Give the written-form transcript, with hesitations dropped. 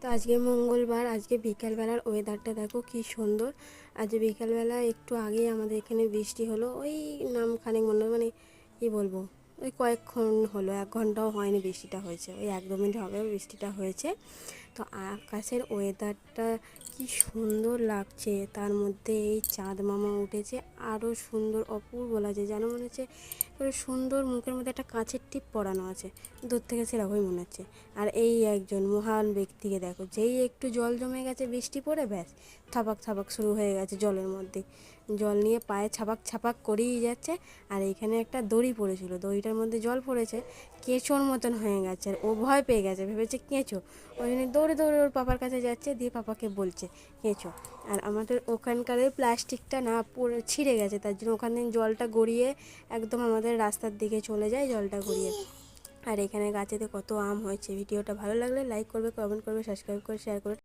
তো আজকে মঙ্গলবার, আজকে বিকালবেলার ওয়েদারটা দেখো কি সুন্দর। আজ বিকালবেলা একটু আগেই আমাদের এখানে বৃষ্টি হলো, ওই নামখানেক মনে হয়, মানে কী বলবো, ওই কয়েকক্ষণ হলো, 1 ঘন্টাও হয়নি বৃষ্টিটা হয়েছে, ওই 1-2 মিনিট হবে বৃষ্টিটা হয়েছে। তো আকাশের ওয়েদারটা কি সুন্দর লাগছে, তার মধ্যে এই চাঁদ মামা উঠেছে, আরও সুন্দর অপূর্ব লাগছে, যেন মনে হচ্ছে সুন্দর, মুখের মধ্যে একটা কাঁচের টিপ পরানো আছে, দূর থেকে সেরকমই মনে হচ্ছে। আর এই একজন মহান ব্যক্তিকে দেখো, যেই একটু জল জমে গেছে বৃষ্টি পড়ে, ব্যাস থাপাক থাপাক শুরু হয়ে গেছে জলের মধ্যে, জল নিয়ে পায়ে ছাপাক ছাপাক করেই যাচ্ছে। আর এইখানে একটা দড়ি পড়েছিল, দড়িটার মধ্যে জল পড়েছে, কেঁচোর মতন হয়ে গেছে, আর ও ভয় পেয়ে গেছে, ভেবেছে কেঁচো, ওই জন্য দৌড়ে দৌড়ে ওর পাপার কাছে যাচ্ছে, দিয়ে পাপাকে বলছে কেঁচো। আর আমাদের ওখানকার প্লাস্টিকটা না পুরো ছিঁড়ে গেছে, তার জন্য ওখান থেকে জলটা গড়িয়ে একদম আমাদের রাস্তার দিকে চলে যায় জলটা গড়িয়ে। আর এখানে গাছেতে কত আম হয়েছে। ভিডিওটা ভালো লাগলে লাইক করবে, কমেন্ট করবে, সাবস্ক্রাইব করে শেয়ার করে।